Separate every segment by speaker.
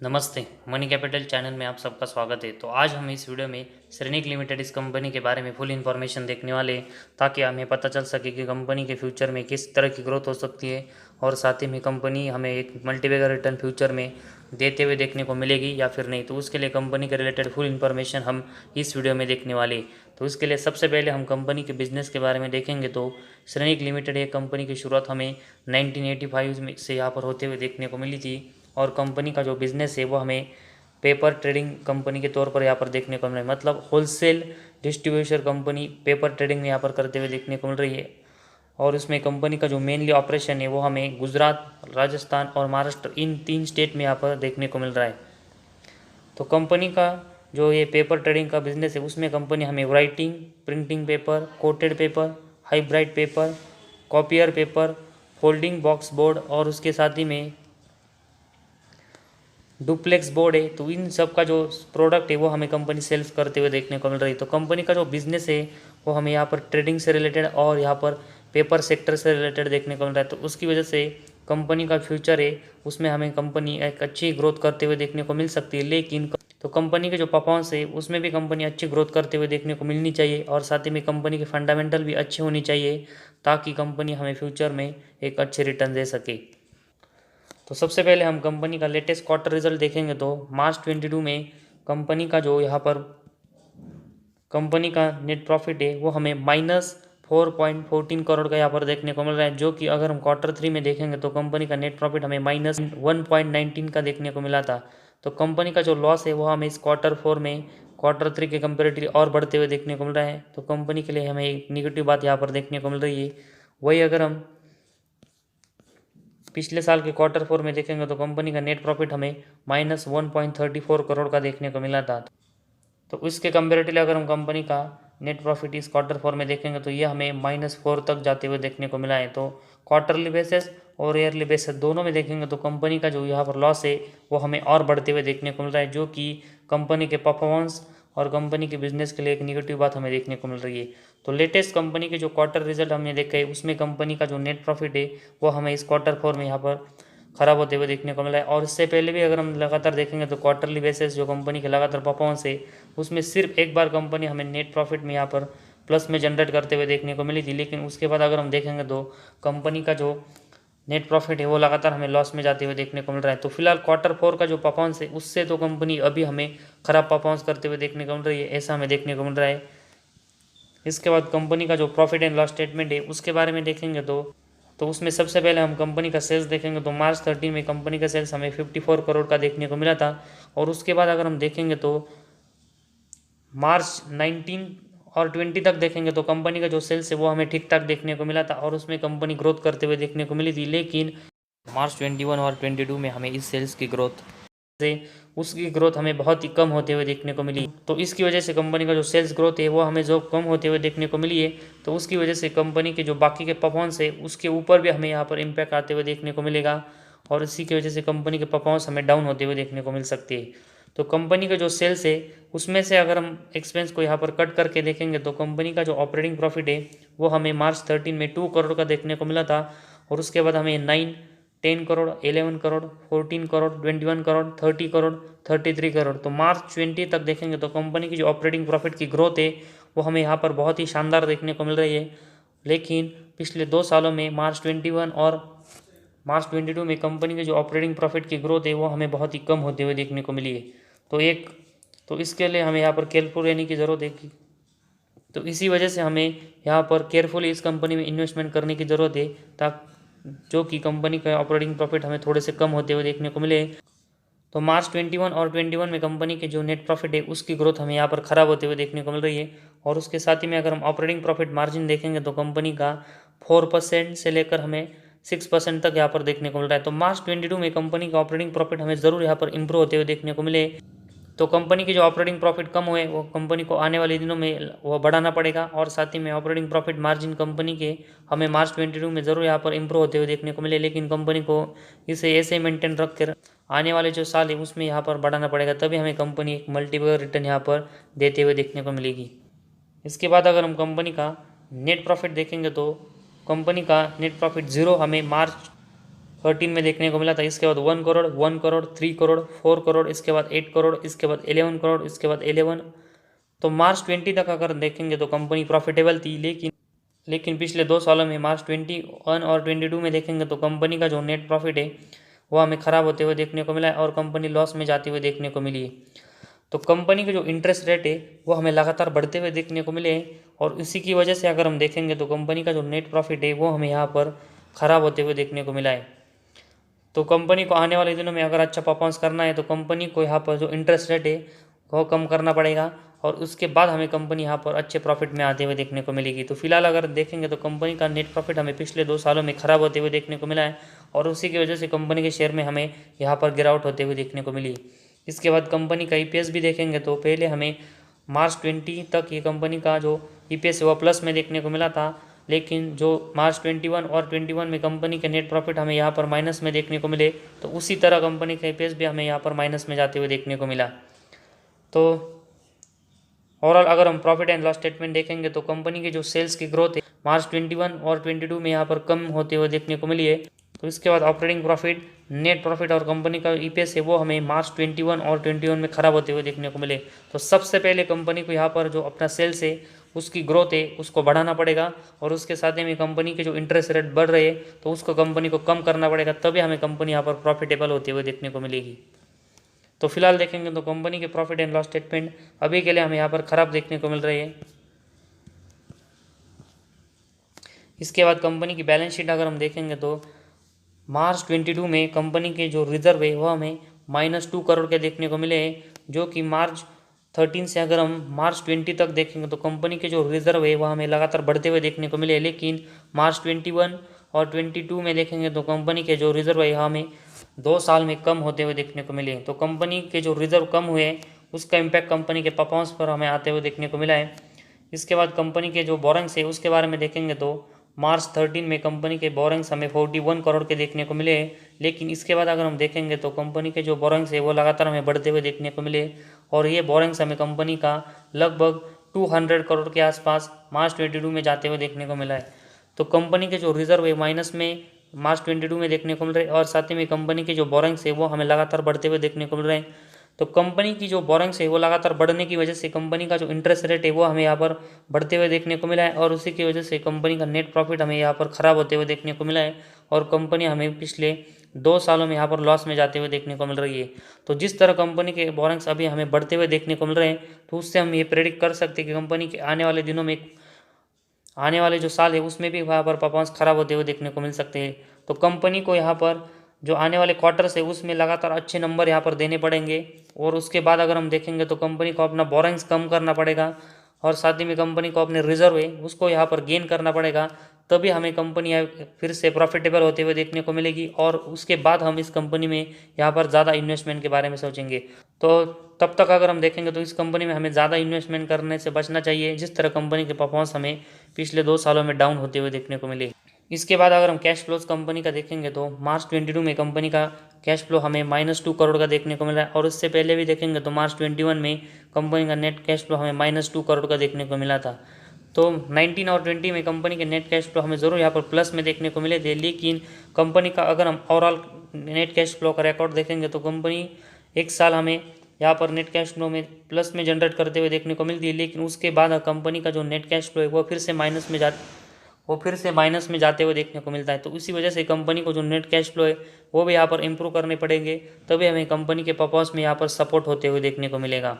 Speaker 1: नमस्ते, money capital channel में आप सबका स्वागत है। तो आज हम इस वीडियो में श्रेणिक लिमिटेड इस कंपनी के बारे में फुल इन्फॉर्मेशन देखने वाले हैं, ताकि हमें पता चल सके कि कंपनी के फ्यूचर में किस तरह की ग्रोथ हो सकती है और साथ ही में कंपनी हमें एक मल्टीबैगर रिटर्न फ्यूचर में देते हुए देखने को मिलेगी या फिर नहीं। तो उसके लिए कंपनी के रिलेटेड फुल इन्फॉर्मेशन हम इस वीडियो में देखने वाले हैं। तो इसके लिए सबसे पहले हम कंपनी के बिजनेस के बारे में देखेंगे। तो श्रेणिक लिमिटेड एक कंपनी की शुरुआत हमें 1985 से यहाँ पर होते हुए देखने को मिली थी और कंपनी का जो बिज़नेस है वो हमें पेपर ट्रेडिंग कंपनी के तौर पर यहाँ पर देखने को मिल रहा है। मतलब wholesale distribution company paper trading में यहाँ पर करते हुए देखने को मिल रही है। और इसमें कंपनी का जो मेनली ऑपरेशन है वो हमें गुजरात, राजस्थान और महाराष्ट्र इन 3 स्टेट में यहाँ पर देखने को मिल रहा है। तो कंपनी का जो ये पेपर ट्रेडिंग का बिजनेस है उसमें कंपनी हमें writing, printing paper, coated paper, hybrid paper, copier paper, folding box board और उसके साथ ही में डुप्लेक्स बोर्ड है। तो इन सब का जो प्रोडक्ट है वो हमें कंपनी सेल्स करते हुए देखने को मिल रही है। तो कंपनी का जो बिजनेस है वो हमें यहाँ पर ट्रेडिंग से रिलेटेड और यहाँ पर पेपर सेक्टर से रिलेटेड देखने को मिल रहा है। तो उसकी वजह से कंपनी का फ्यूचर है उसमें हमें कंपनी एक अच्छी ग्रोथ करते हुए देखने को मिल सकती है। लेकिन तो कंपनी के जो परफॉर्मेंस है उसमें भी कंपनी अच्छी ग्रोथ करते हुए देखने को मिलनी चाहिए और साथ ही में कंपनी के फंडामेंटल भी अच्छे होनी चाहिए, ताकि कंपनी हमें फ्यूचर में एक अच्छे रिटर्न दे सके। तो सबसे पहले हम कंपनी का लेटेस्ट क्वार्टर रिजल्ट देखेंगे। तो मार्च 22 में कंपनी का जो यहाँ पर कंपनी का नेट प्रॉफिट है वो हमें -4.14 करोड़ का यहाँ पर देखने को मिल रहा है, जो कि अगर हम क्वार्टर 3 में देखेंगे तो कंपनी का नेट प्रॉफिट हमें -1.19 का देखने को मिला था। तो कंपनी का जो लॉस है वो हमें इस क्वार्टर 4 में क्वार्टर 3 के कंपेरेटिवली और बढ़ते हुए देखने को मिल रहा है। तो कंपनी के लिए हमें एक निगेटिव बात यहाँ पर देखने को मिल रही है। वही अगर हम पिछले साल के क्वार्टर 4 में देखेंगे तो कंपनी का नेट प्रॉफिट हमें -1.34 करोड़ का देखने को मिला था। तो इसके कंपेरेटिवली अगर हम कंपनी का नेट प्रॉफिट इस क्वार्टर 4 में देखेंगे तो यह हमें -4 तक जाते हुए देखने को मिला है। तो क्वार्टरली बेसिस और ईयरली बेसिस दोनों में देखेंगे तो कंपनी का जो यहाँ पर लॉस है वो हमें और बढ़ते हुए देखने को मिल रहा है, जो कि कंपनी के परफॉर्मेंस और कंपनी के बिजनेस के लिए एक निगेटिव बात हमें देखने को मिल रही है। तो लेटेस्ट कंपनी के जो क्वार्टर रिजल्ट हमने देखा है उसमें कंपनी का जो नेट प्रॉफिट है वो हमें इस क्वार्टर 4 में यहाँ पर खराब होते हुए देखने को मिला है। और इससे पहले भी अगर हम लगातार देखेंगे तो क्वार्टरली बेसिस जो कंपनी के लगातार परफॉर्मेंस है उसमें सिर्फ एक बार कंपनी हमें नेट प्रॉफिट में यहाँ पर प्लस में जनरेट करते हुए देखने को मिली थी। लेकिन उसके बाद अगर हम देखेंगे तो कंपनी का जो नेट प्रॉफिट है वो लगातार हमें लॉस में जाते हुए देखने को मिल रहा है। तो फिलहाल क्वार्टर 4 का जो परफॉर्मेंस है उससे तो कंपनी अभी हमें खराब परफॉर्मेंस करते हुए देखने को मिल रही है, ऐसा हमें देखने को मिल रहा है। इसके बाद कंपनी का जो प्रॉफिट एंड लॉस स्टेटमेंट है उसके बारे में देखेंगे तो उसमें सबसे पहले हम कंपनी का सेल्स देखेंगे। तो मार्च 13 में कंपनी का सेल्स हमें 54 करोड़ का देखने को मिला था। और उसके बाद अगर हम देखेंगे तो मार्च 19 और 20 तक देखेंगे तो कंपनी का जो सेल्स है वो हमें ठीक ठाक देखने को मिला था और उसमें कंपनी ग्रोथ करते हुए देखने को मिली थी। लेकिन मार्च 21 और 22 में हमें इस सेल्स की ग्रोथ से उसकी ग्रोथ हमें बहुत ही कम होते हुए देखने को मिली। तो इसकी वजह से कंपनी का जो सेल्स ग्रोथ है वो हमें जो कम होते हुए देखने को मिली है, तो उसकी वजह से कंपनी के जो बाकी के परफॉर्मेंस है उसके ऊपर भी हमें यहाँ पर इम्पैक्ट आते हुए देखने को मिलेगा और इसी की वजह से कंपनी के परफॉर्मेंस हमें डाउन होते हुए देखने को मिल सकती है। तो कंपनी का जो सेल्स है उसमें से अगर हम एक्सपेंस को यहाँ पर कट करके देखेंगे तो कंपनी का जो ऑपरेटिंग प्रॉफिट है वो हमें मार्च 13 में 2 करोड़ का देखने को मिला था और उसके बाद हमें 9, 10 करोड़, 11 करोड़, 14 करोड़, 21 करोड़, 30 करोड़, 33 करोड़। तो मार्च 20 तक देखेंगे तो कंपनी की जो ऑपरेटिंग प्रॉफिट की ग्रोथ है वो हमें यहाँ पर बहुत ही शानदार देखने को मिल रही है। लेकिन पिछले 2 सालों में मार्च 21 और मार्च 22 में कंपनी के जो ऑपरेटिंग प्रॉफिट की ग्रोथ है वो हमें बहुत ही कम होते हुए देखने को मिली है। तो इसके लिए हमें यहाँ पर केयरफुल रहने की ज़रूरत है तो इसी वजह से हमें यहाँ पर केयरफुली इस कंपनी में इन्वेस्टमेंट करने की ज़रूरत है, ताकि जो कि कंपनी का ऑपरेटिंग प्रॉफिट हमें थोड़े से कम होते हुए देखने को मिले। तो मार्च 21 और 21 में कंपनी के जो नेट प्रॉफिट है उसकी ग्रोथ हमें यहाँ पर ख़राब होते हुए देखने को मिल रही है। और उसके साथ ही में अगर हम ऑपरेटिंग प्रॉफिट मार्जिन देखेंगे तो कंपनी का 4% से लेकर हमें 6% तक यहाँ पर देखने को मिल रहा है। तो मार्च 22 में कंपनी का ऑपरेटिंग प्रॉफिट हमें ज़रूर यहाँ पर इंप्रूव होते हुए देखने को मिले। तो कंपनी की जो ऑपरेटिंग प्रॉफिट कम हुए वो कंपनी को आने वाले दिनों में वो बढ़ाना पड़ेगा और साथ ही में ऑपरेटिंग प्रॉफिट मार्जिन कंपनी के हमें मार्च 22 में ज़रूर यहाँ पर इंप्रूव होते हुए देखने को मिले। लेकिन कंपनी को इसे ऐसे मेंटेन रख कर आने वाले जो साल है उसमें यहाँ पर बढ़ाना पड़ेगा, तभी हमें कंपनी एक मल्टीपल रिटर्न यहाँ पर देते हुए देखने को मिलेगी। इसके बाद अगर हम कंपनी का नेट प्रॉफिट देखेंगे तो कंपनी का नेट प्रॉफिट 0 हमें मार्च 13 में देखने को मिला था। इसके बाद 1 करोड़, 1 करोड़, 3 करोड़, 4 करोड़, इसके बाद 8 करोड़, इसके बाद 11 करोड़, इसके बाद 11। तो मार्च 20 तक अगर देखेंगे तो कंपनी प्रॉफिटेबल थी, लेकिन पिछले 2 सालों में मार्च 21 और 22 में देखेंगे तो कंपनी का जो नेट प्रॉफिट है वो हमें ख़राब होते हुए देखने को मिला है और कंपनी लॉस में जाते हुए देखने को मिली है। तो कंपनी के जो इंटरेस्ट रेट है वो हमें लगातार बढ़ते हुए देखने को मिले हैं और इसी की वजह से अगर हम देखेंगे तो कंपनी का जो नेट प्रॉफिट है वो हमें यहाँ पर ख़राब होते हुए देखने को मिला है। तो कंपनी को आने वाले दिनों में अगर अच्छा परफॉर्मेंस करना है तो कंपनी को यहाँ पर जो इंटरेस्ट रेट है वो कम करना पड़ेगा और उसके बाद हमें कंपनी यहाँ पर अच्छे प्रॉफिट में आते हुए देखने को मिलेगी। तो फिलहाल अगर देखेंगे तो कंपनी का नेट प्रॉफिट हमें पिछले 2 सालों में ख़राब होते हुए देखने को मिला है और उसी की वजह से कंपनी के शेयर में हमें यहाँ पर गिरावट होते हुए देखने को मिली। इसके बाद कंपनी का EPS भी देखेंगे तो पहले हमें मार्च 20 तक ये कंपनी का जो EPS है वो प्लस में देखने को मिला था, लेकिन जो मार्च 21 और 21 में कंपनी के नेट प्रॉफिट हमें यहाँ पर माइनस में देखने को मिले, तो उसी तरह कंपनी का EPS भी हमें यहाँ पर माइनस में जाते हुए देखने को मिला। तो ओवरऑल अगर हम प्रॉफिट एंड लॉस स्टेटमेंट देखेंगे तो कंपनी के जो सेल्स की ग्रोथ है मार्च 21 और 22 में यहाँ पर कम होते हुए देखने को मिली है। तो इसके बाद ऑपरेटिंग प्रॉफिट, नेट प्रॉफिट और कंपनी का EPS है वो हमें मार्च 21 और 21 में ख़राब होते हुए देखने को मिले। तो सबसे पहले कंपनी को यहाँ पर जो अपना सेल्स है उसकी ग्रोथ है उसको बढ़ाना पड़ेगा और उसके साथ ही में कंपनी के जो इंटरेस्ट रेट बढ़ रहे हैं तो उसको कंपनी को कम करना पड़ेगा, तभी हमें कंपनी यहाँ पर प्रॉफिटेबल होते हुए देखने को मिलेगी। तो फिलहाल देखेंगे तो कंपनी के प्रॉफिट एंड लॉस स्टेटमेंट अभी के लिए हमें यहाँ पर ख़राब देखने को मिल रही है। इसके बाद कंपनी की बैलेंस शीट अगर हम देखेंगे तो मार्च 22 में कंपनी के जो रिजर्व है वह हमें -2 करोड़ के देखने को मिले हैं, जो कि मार्च 13 से अगर हम मार्च 20 तक देखेंगे तो कंपनी के जो रिजर्व है वह हमें लगातार बढ़ते हुए देखने को मिले। लेकिन मार्च 21 और 22 में देखेंगे तो कंपनी के जो रिजर्व है हमें 2 साल में कम होते हुए देखने को मिले। तो कंपनी के जो रिजर्व कम हुए उसका इम्पैक्ट कंपनी के परफॉर्मेंस पर हमें आते हुए देखने को मिला है। इसके बाद कंपनी के जो बोरिंग्स है उसके बारे में देखेंगे तो मार्च 13 में कंपनी के बोरिंग्स हमें 41 करोड़ के देखने को मिले, लेकिन इसके बाद अगर हम देखेंगे तो कंपनी के जो बोरिंग्स है वो लगातार हमें बढ़ते हुए देखने को मिले और ये बोरिंग्स हमें कंपनी का लगभग 200 करोड़ के आसपास मार्च 22 में जाते हुए देखने को मिला है। तो कंपनी के जो रिजर्व है माइनस में मार्च 22 में देखने को मिल रहे हैं और साथ ही में कंपनी के जो बोरिंग्स है वो हमें लगातार बढ़ते हुए देखने को मिल रहे हैं। तो कंपनी की जो बोरिंग्स है वो लगातार बढ़ने की वजह से कंपनी का जो इंटरेस्ट रेट है वो हमें यहाँ पर बढ़ते हुए देखने को मिला है और उसी की वजह से कंपनी का नेट प्रॉफिट हमें यहाँ पर ख़राब होते हुए देखने को मिला है और कंपनी हमें पिछले 2 सालों में यहाँ पर लॉस में जाते हुए देखने को मिल रही है। तो जिस तरह कंपनी के बोरिंग्स अभी हमें बढ़ते हुए देखने को मिल रहे हैं तो उससे हम ये प्रेडिक्ट कर सकते हैं कि कंपनी के आने वाले दिनों में, आने वाले जो साल है उसमें भी वहाँ पर परफॉर्मेंस ख़राब होते हुए देखने को मिल सकते हैं। तो कंपनी को यहाँ पर जो आने वाले क्वार्टर्स है उसमें लगातार अच्छे नंबर यहाँ पर देने पड़ेंगे और उसके बाद अगर हम देखेंगे तो कंपनी को अपना बोरिंग्स कम करना पड़ेगा और साथ ही में कंपनी को अपने रिजर्व है उसको यहाँ पर गेन करना पड़ेगा, तभी हमें कंपनी फिर से प्रॉफिटेबल होते हुए देखने को मिलेगी और उसके बाद हम इस कंपनी में यहाँ पर ज़्यादा इन्वेस्टमेंट के बारे में सोचेंगे। तो तब तक अगर हम देखेंगे तो इस कंपनी में हमें ज़्यादा इन्वेस्टमेंट करने से बचना चाहिए, जिस तरह कंपनी के परफॉर्मेंस हमें पिछले 2 सालों में डाउन होते हुए देखने को मिले। इसके बाद अगर हम कैश फ्लोज कंपनी का देखेंगे तो मार्च 22 में कंपनी का कैश फ्लो हमें -2 करोड़ का देखने को मिला है और उससे पहले भी देखेंगे तो मार्च 21 में कंपनी का नेट कैश फ्लो हमें -2 करोड़ का देखने को मिला था। तो 19 और 20 में कंपनी के नेट कैश फ्लो हमें ज़रूर यहाँ पर प्लस में देखने को मिले थे, लेकिन कंपनी का अगर हम ओवरऑल नेट कैश फ्लो का रिकॉर्ड देखेंगे तो कंपनी एक साल हमें यहाँ पर नेट कैश फ्लो में प्लस में जनरेट करते हुए देखने को मिलती है, लेकिन उसके बाद कंपनी का जो नेट कैश फ्लो है वो फिर से माइनस में जाते हुए देखने को मिलता है। तो इसी वजह से कंपनी को जो नेट कैश फ्लो है वो भी यहाँ पर इम्प्रूव करने पड़ेंगे, तभी हमें कंपनी के परफॉर्मेंस में यहाँ पर सपोर्ट होते हुए देखने को मिलेगा।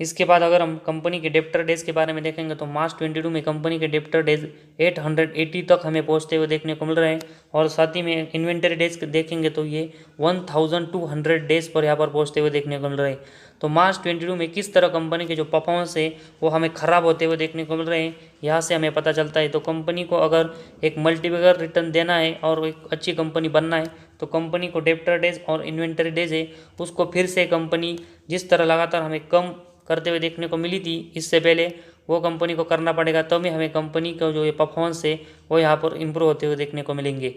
Speaker 1: इसके बाद अगर हम कंपनी के डेप्टर डेज के बारे में देखेंगे तो मार्च 22 में कंपनी के डेप्टर डेज 880 तक हमें पहुंचते हुए देखने को मिल रहे हैं और साथ ही में इन्वेंटरी डेज देखेंगे तो ये 1200 डेज पर यहाँ पर पहुंचते हुए देखने को मिल रहे हैं। तो मार्च 22 में किस तरह कंपनी के जो परफॉर्मेंस है वो हमें ख़राब होते हुए देखने को मिल रहे हैं, यहाँ से हमें पता चलता है। तो कंपनी को अगर एक मल्टीपल रिटर्न देना है और एक अच्छी कंपनी बनना है तो कंपनी को डेप्टर डेज और इन्वेंटरी डेज है उसको फिर से कंपनी जिस तरह लगातार हमें कम करते हुए देखने को मिली थी इससे पहले वो कंपनी को करना पड़ेगा, तभी हमें कंपनी का जो ये परफॉर्मेंस है वो यहाँ पर इम्प्रूव होते हुए देखने को मिलेंगे।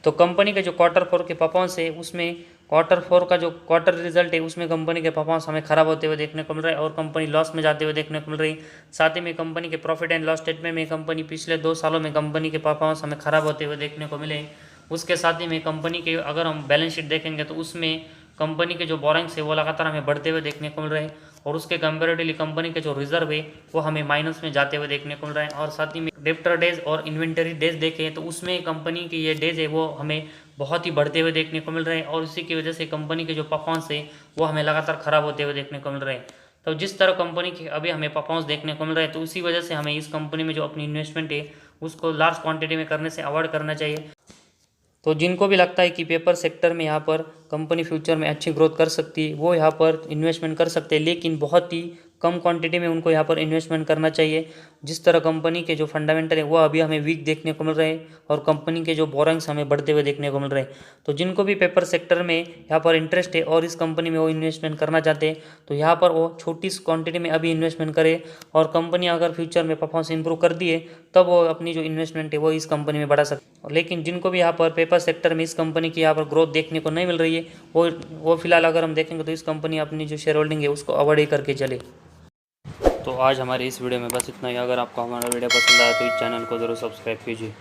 Speaker 1: तो कंपनी के जो क्वार्टर 4 के परफॉर्मेंस है उसमें Q4 का जो क्वार्टर रिजल्ट है उसमें कंपनी के परफॉर्मेंस हमें खराब होते हुए देखने को मिल रहा है और कंपनी लॉस में जाते हुए देखने को मिल रही है। साथ ही में कंपनी के प्रॉफिट एंड लॉस स्टेटमेंट में कंपनी पिछले 2 सालों में कंपनी के परफॉर्मेंस हमें खराब होते हुए देखने को मिले। उसके साथ ही में कंपनी के अगर हम बैलेंस शीट देखेंगे तो उसमें कंपनी के जो बोरिंग्स है वो लगातार हमें बढ़ते हुए देखने को मिल रहे हैं और उसके कंपेरेटिवली कंपनी के जो रिजर्व है वो हमें माइनस में जाते हुए देखने को मिल रहा है। और साथ ही में डेप्टर डेज और इन्वेंटरी डेज देखें तो उसमें कंपनी के ये डेज है वो हमें बहुत ही बढ़ते हुए देखने को मिल रहे हैं और इसी की वजह से कंपनी के जो परफॉर्मेंस है वो हमें लगातार खराब होते हुए देखने को मिल रहे हैं। तो जिस तरह कंपनी के अभी हमें परफॉर्मेंस देखने को मिल रहा है तो उसी वजह से हमें इस कंपनी में जो अपनी इन्वेस्टमेंट है उसको लार्ज क्वांटिटी में करने से अवॉइड करना चाहिए। तो जिनको भी लगता है कि पेपर सेक्टर में यहाँ पर कंपनी फ्यूचर में अच्छी ग्रोथ कर सकती है वो यहाँ पर इन्वेस्टमेंट कर सकते हैं, लेकिन बहुत ही कम क्वांटिटी में उनको यहाँ पर इन्वेस्टमेंट करना चाहिए। जिस तरह कंपनी के जो फंडामेंटल है वो अभी हमें वीक देखने को मिल रहे हैं और कंपनी के जो बोरिंग्स हमें बढ़ते हुए देखने को मिल रहे हैं। तो जिनको भी पेपर सेक्टर में यहाँ पर इंटरेस्ट है और इस कंपनी में वो इन्वेस्टमेंट करना चाहते हैं तो यहाँ पर वो छोटी क्वांटिटी में अभी इन्वेस्टमेंट करे और कंपनी अगर फ्यूचर में परफॉर्मेंस इंप्रूव कर दिए तब वो अपनी जो इन्वेस्टमेंट है वो इस कंपनी में बढ़ा सकते। लेकिन जिनको भी यहाँ पर पेपर सेक्टर में इस कंपनी की यहाँ पर ग्रोथ देखने को नहीं मिल रही है वो फिलहाल अगर हम देखेंगे तो इस कंपनी अपनी जो शेयर होल्डिंग है उसको अवॉइड ही करके चले। तो आज हमारे इस वीडियो में बस इतना ही। अगर आपको हमारा वीडियो पसंद आया तो इस चैनल को ज़रूर सब्सक्राइब कीजिए।